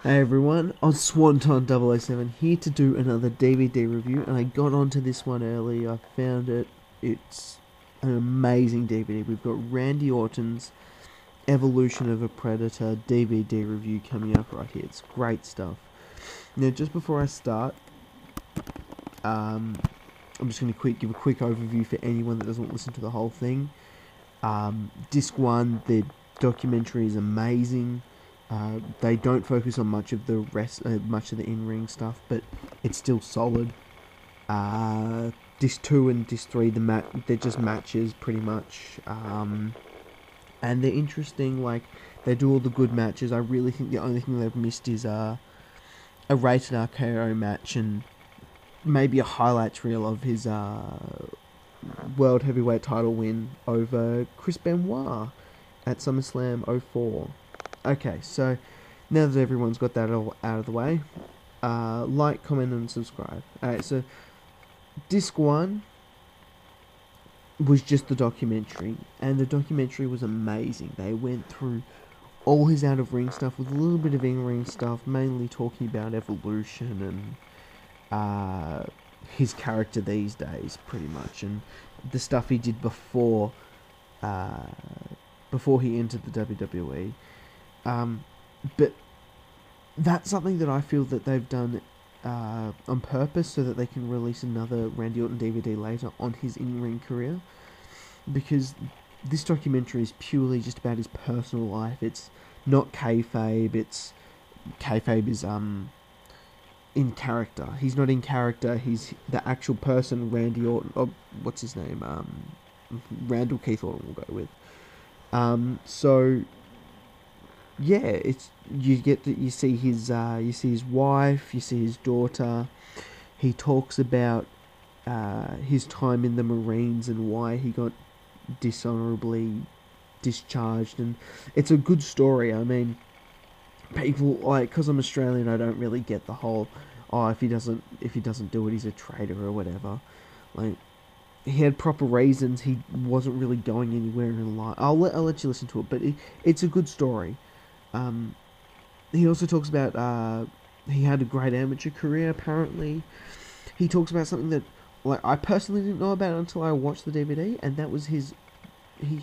Hey everyone, on Swanton 007 here to do another DVD review, and I got onto this one early. I found it. It's an amazing DVD. We've got Randy Orton's Evolution of a Predator DVD review coming up right here. It's great stuff. Now, just before I start, I'm just going to give a quick overview for anyone that doesn't listen to the whole thing. Disc 1, the documentary is amazing. They don't focus on much of the much of the in-ring stuff, but it's still solid. Disc 2 and Disc 3, they're just matches pretty much, and they're interesting. Like, they do all the good matches. I really think the only thing they've missed is a rated RKO match and maybe a highlights reel of his world heavyweight title win over Chris Benoit at SummerSlam 04. Okay, so now that everyone's got that all out of the way, like, comment, and subscribe. Alright, so Disc 1 was just the documentary, and the documentary was amazing. They went through all his out-of-ring stuff with a little bit of in-ring stuff, mainly talking about evolution and his character these days, pretty much, and the stuff he did before he entered the WWE. But that's something that I feel that they've done on purpose so that they can release another Randy Orton DVD later on his in-ring career, because this documentary is purely just about his personal life. It's not kayfabe. Kayfabe is in character. He's not in character. He's the actual person, Randy Orton. Oh, what's his name? Randall Keith Orton, we'll go with. So yeah, it's you see his wife, you see his daughter. He talks about his time in the Marines and why he got dishonorably discharged, and it's a good story. I mean, people, like, because I'm Australian, I don't really get the whole, oh, if he doesn't do it, he's a traitor or whatever. Like, he had proper reasons. He wasn't really going anywhere in life. I'll let you listen to it, but it's a good story. He also talks about he had a great amateur career, apparently. He talks about something that, like, I personally didn't know about until I watched the DVD, and that was he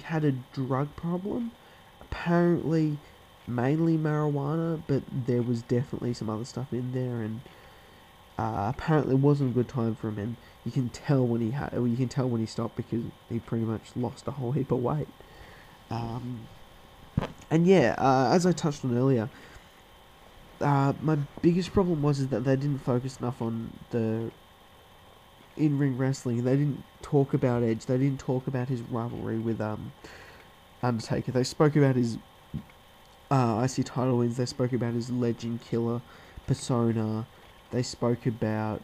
had a drug problem. Apparently, mainly marijuana, but there was definitely some other stuff in there, and apparently it wasn't a good time for him, and you can tell when he stopped, because he pretty much lost a whole heap of weight. And yeah, as I touched on earlier, my biggest problem is that they didn't focus enough on the in-ring wrestling. They didn't talk about Edge. They didn't talk about his rivalry with Undertaker. They spoke about his IC title wins. They spoke about his legend killer persona. They spoke about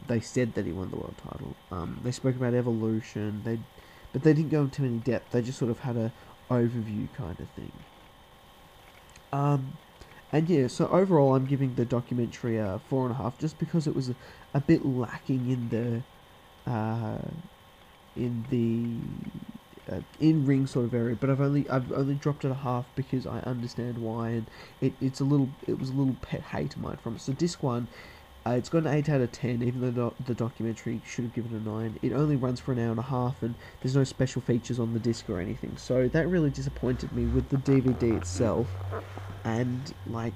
they said that he won the world title. They spoke about evolution. But they didn't go into any depth. They just sort of had a overview kind of thing. And yeah, so overall I'm giving the documentary a 4.5, just because it was a bit lacking in the in-ring sort of area, but I've only dropped it a half because I understand why, and it was a little pet hate of mine from it. So Disc 1, it's got an 8 out of 10, even though the documentary should have given a 9. It only runs for an hour and a half, and there's no special features on the disc or anything, so that really disappointed me with the DVD itself. And, like,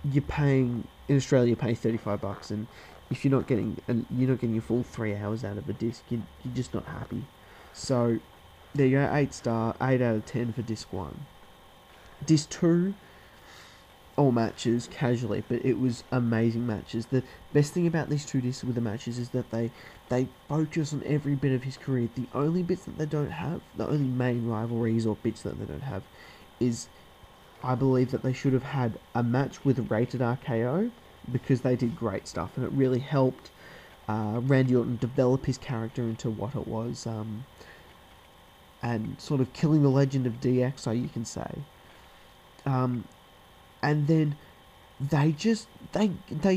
in Australia, you pay $35, and if you're not getting your full 3 hours out of a disc, you're just not happy. So there you go, 8 out of 10 for Disc 1. Disc 2, all matches, casually, but it was amazing matches. The best thing about these two discs with the matches is that they focus on every bit of his career. The only bits that they don't have, the only main rivalries or bits that they don't have, is, I believe that they should have had a match with a rated RKO, because they did great stuff, and it really helped Randy Orton develop his character into what it was, and sort of killing the legend of DX, so you can say. And then they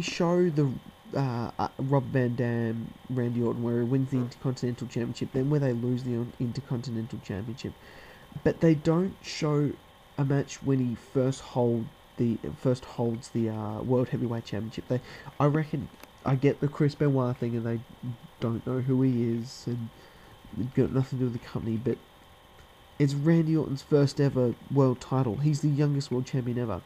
show the Rob Van Dam, Randy Orton, where he wins the Intercontinental Championship, then where they lose the Intercontinental Championship, but they don't show a match when he first holds holds the World Heavyweight Championship. I reckon, I get the Chris Benoit thing, and they don't know who he is, and got nothing to do with the company, but it's Randy Orton's first ever world title. He's the youngest world champion ever.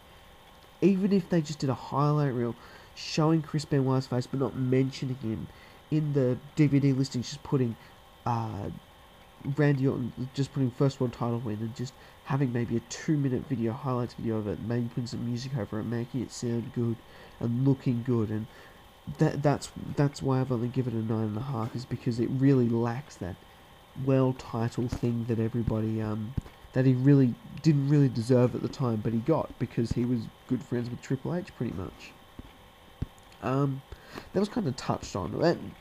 Even if they just did a highlight reel showing Chris Benoit's face but not mentioning him in the DVD listings, just putting Randy Orton, just putting first world title win, and just having maybe a 2-minute video, highlights video of it, maybe putting some music over it, making it sound good and looking good, and that's why I've only given it a 9.5, is because it really lacks that world title thing that everybody that he really didn't really deserve at the time, but he got because he was good friends with Triple H pretty much. That was kind of touched on.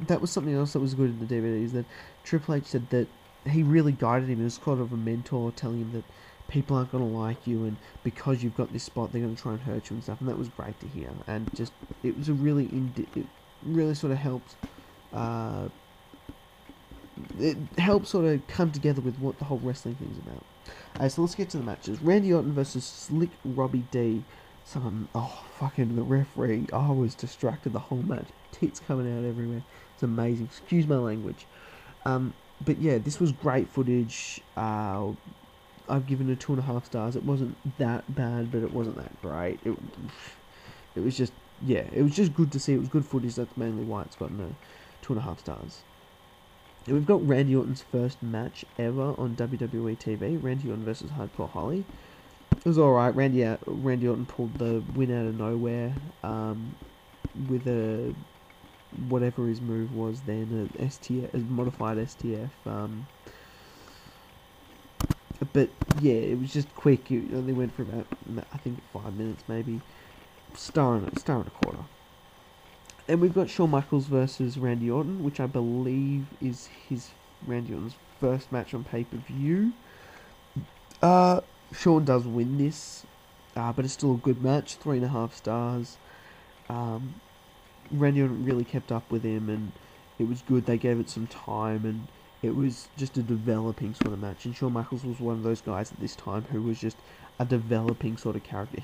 That was something else that was good in the DVDs, that Triple H said that he really guided him. He was kind of a mentor, telling him that people aren't going to like you, and because you've got this spot, they're going to try and hurt you and stuff. And that was great to hear. And just, it was a really, it really sort of helped. It helped sort of come together with what the whole wrestling thing's about. So let's get to the matches. Randy Orton versus Slick Robbie D. Fucking the referee. I was distracted the whole match. Tits coming out everywhere. It's amazing. Excuse my language. But yeah, this was great footage. I've given it 2.5 stars. It wasn't that bad, but it wasn't that great. It was just, yeah, it was just good to see. It was good footage. That's mainly why it's gotten a 2.5 stars. And we've got Randy Orton's first match ever on WWE TV. Randy Orton versus Hardcore Holly. It was alright. Randy Orton pulled the win out of nowhere with a, whatever his move was then, a modified STF. But yeah, it was just quick. It only went for about, I think, 5 minutes maybe. Star and a quarter. And we've got Shawn Michaels versus Randy Orton, which I believe is Randy Orton's first match on pay-per-view. Shawn does win this, but it's still a good match, 3.5 stars. Randy Orton really kept up with him, and it was good. They gave it some time, and it was just a developing sort of match. And Shawn Michaels was one of those guys at this time who was just a developing sort of character.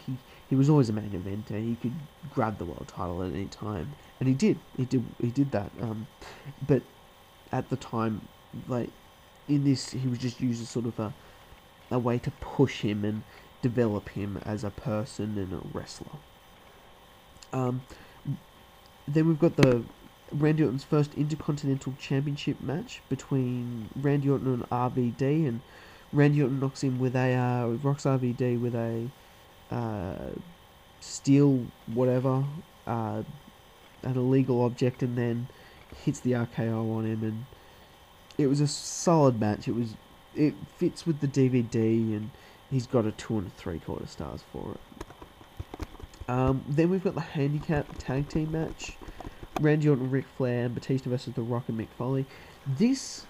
He was always a main eventer. He could grab the world title at any time, and he did. He did that. But at the time, like in this, he was just used as sort of a way to push him and develop him as a person and a wrestler. Then we've got the Randy Orton's first Intercontinental Championship match between Randy Orton and RVD, and Randy Orton knocks him with rocks RVD with a steel whatever, an illegal object, and then hits the RKO on him, and it was a solid match. It fits with the DVD, and he's got a 2 3/4 stars for it. Then we've got the Handicap Tag Team match. Randy Orton, Ric Flair, and Batista versus The Rock and Mick Foley. This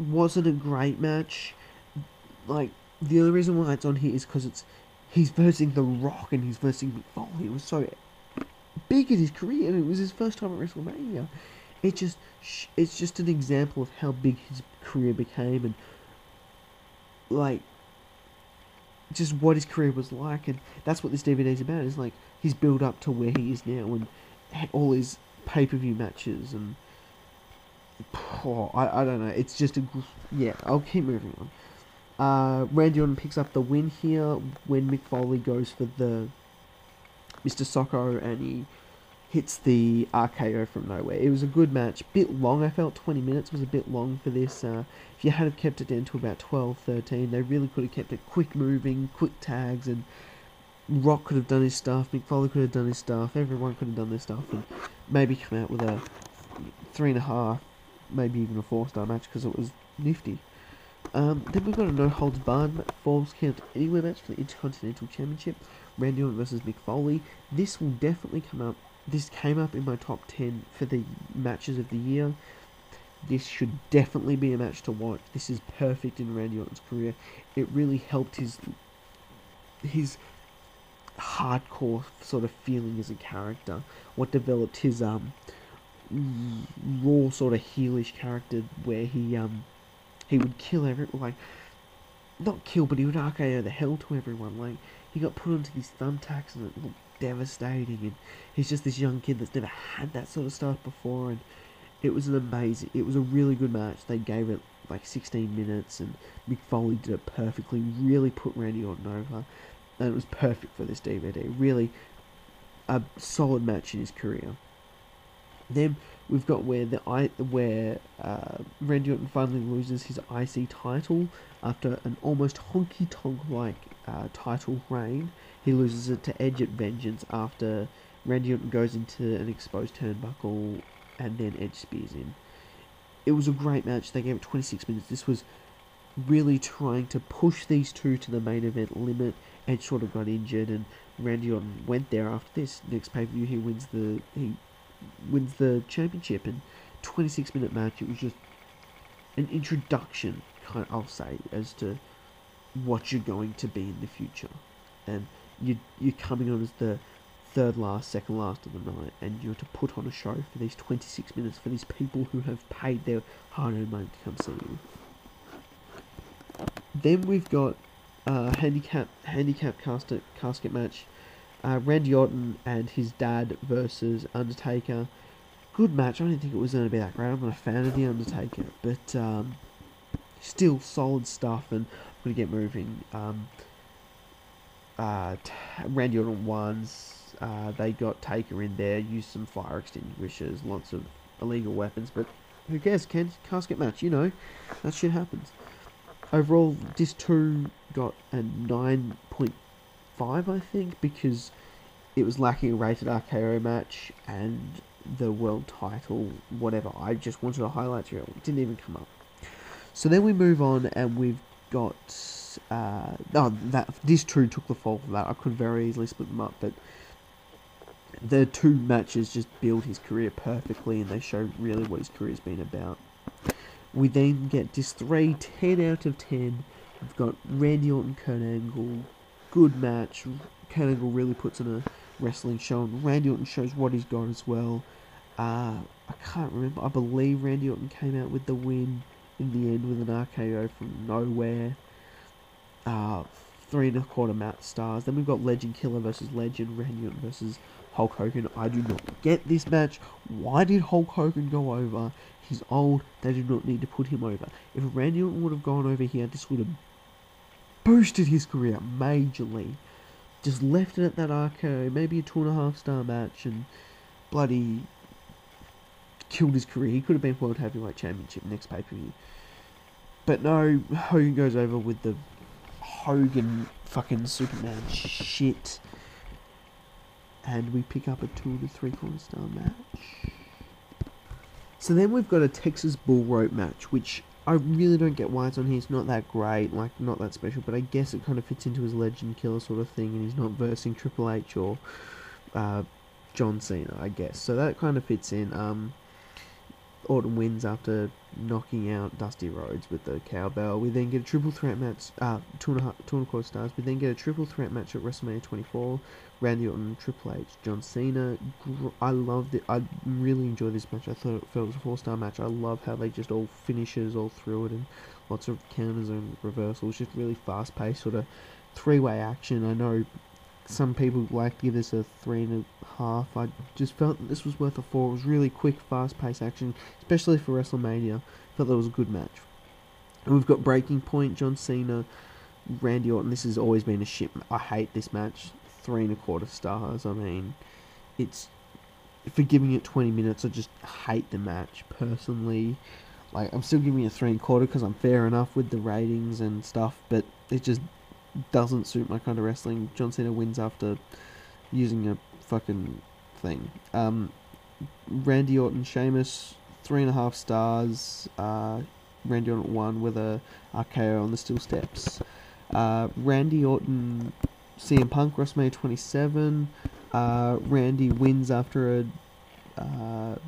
wasn't a great match. Like, the only reason why it's on here is because he's versing The Rock and he's versing Mick Foley. It was so big in his career, and it was his first time at WrestleMania. It's just an example of how big his career became, and like just what his career was like, and that's what this DVD is about. Is like his build up to where he is now, and all his pay-per-view matches, and I don't know. It's just yeah. I'll keep moving on. Randy Orton picks up the win here when Mick Foley goes for the Mr. Socko, and he hits the RKO from nowhere. It was a good match. Bit long, I felt. 20 minutes was a bit long for this. If you had have kept it down to about 12, 13, they really could have kept it quick moving, quick tags, and Rock could have done his stuff, Mick Foley could have done his stuff, everyone could have done their stuff, and maybe come out with a 3.5, maybe even a 4-star match, because it was nifty. Then we've got a no-holds-barred Falls Count Anywhere match for the Intercontinental Championship. Randy Orton versus Mick Foley. This will definitely come up. This came up in my top 10 for the matches of the year. This should definitely be a match to watch. This is perfect in Randy Orton's career. It really helped his hardcore sort of feeling as a character. What developed his raw sort of heelish character, where he would kill everyone. Like, not kill, but he would RKO the hell to everyone. Like, he got put onto these thumbtacks and it looked devastating, and he's just this young kid that's never had that sort of stuff before, and it was it was a really good match. They gave it like 16 minutes, and Mick Foley did it perfectly, really put Randy Orton over, and it was perfect for this DVD. Really a solid match in his career. Then we've got where Randy Orton finally loses his IC title after an almost honky-tonk-like title reign. He loses it to Edge at Vengeance after Randy Orton goes into an exposed turnbuckle and then Edge spears him. It was a great match. They gave it 26 minutes. This was really trying to push these two to the main event limit. Edge sort of got injured, and Randy Orton went there after this. Next pay-per-view, he wins the championship, and 26-minute match. It was just an introduction, I'll say, as to what you're going to be in the future, and you're coming on as the second last of the night, and you're to put on a show for these 26 minutes for these people who have paid their hard-earned money to come see you. Then we've got handicap casket match. Randy Orton and his dad versus Undertaker. Good match. I didn't think it was going to be that great. I'm not a fan of the Undertaker, but still solid stuff, and I'm going to get moving. Randy Orton won. They got Taker in there, used some fire extinguishers, lots of illegal weapons, but who cares? Casket match, that shit happens. Overall, this 2 got a 9.5, I think, because it was lacking a rated RKO match and the world title, whatever. I just wanted a highlight reel. It didn't even come up. So then we move on, and we've got this 2 took the fall for that. I could very easily split them up, but the 2 matches just build his career perfectly, and they show really what his career's been about. We then get this 3, 10 out of 10. We've got Randy Orton, Kurt Angle. Good match. Kurt Angle really puts on a wrestling show, and Randy Orton shows what he's got as well. I can't remember. I believe Randy Orton came out with the win in the end with an RKO from nowhere. 3 1/4 stars. Then we've got Legend Killer versus Legend. Randy Orton versus Hulk Hogan. I do not get this match. Why did Hulk Hogan go over? He's old. They do not need to put him over. If Randy Orton would have gone over here, this would have boosted his career majorly. Just left it at that RKO, maybe a 2.5-star match, and bloody killed his career. He could have been World Heavyweight Championship next pay-per-view. But no, Hogan goes over with the Hogan fucking Superman shit. And we pick up a 2 3/4-star match. So then we've got a Texas Bull Rope match, which I really don't get why it's on here. It's not that great, like, not that special, but I guess it kind of fits into his Legend Killer sort of thing, and he's not versing Triple H or John Cena, I guess. So that kind of fits in. Orton wins after knocking out Dusty Rhodes with the cowbell. We then get a triple threat match, 2.25 stars. We then get a triple threat match at WrestleMania 24. Randy Orton, Triple H, John Cena. I loved it. I really enjoyed this match. I thought it was a 4-star match. I love how they just all finishes all through it, and lots of counters and reversals. Just really fast-paced sort of 3-way action. I know some people like to give this a 3.5. I just felt that this was worth a 4. It was really quick, fast-paced action, especially for WrestleMania. I felt that was a good match. And we've got Breaking Point, John Cena, Randy Orton. This has always been a shit. I hate this match. 3.25 stars. I mean, it's for giving it 20 minutes. I just hate the match personally. Like, I'm still giving it a 3.25 because I'm fair enough with the ratings and stuff, but it just doesn't suit my kind of wrestling. John Cena wins after using a fucking thing. Randy Orton, Sheamus, 3.5 stars. Randy Orton won with a RKO on the steel steps. Randy Orton, CM Punk, WrestleMania 27. Randy wins after a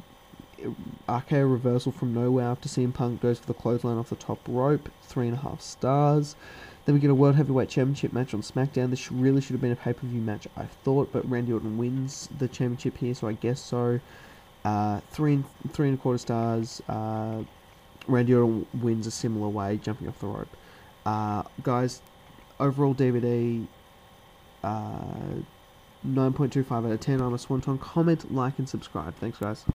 RKO reversal from nowhere after CM Punk goes for the clothesline off the top rope. 3.5 stars. Then we get a World Heavyweight Championship match on SmackDown. This really should have been a pay-per-view match, I thought, but Randy Orton wins the championship here, so I guess so. 3.25 stars. Randy Orton wins a similar way, jumping off the rope. Guys, overall DVD, 9.25 out of 10. I'm a Swanton. Comment, like, and subscribe. Thanks, guys.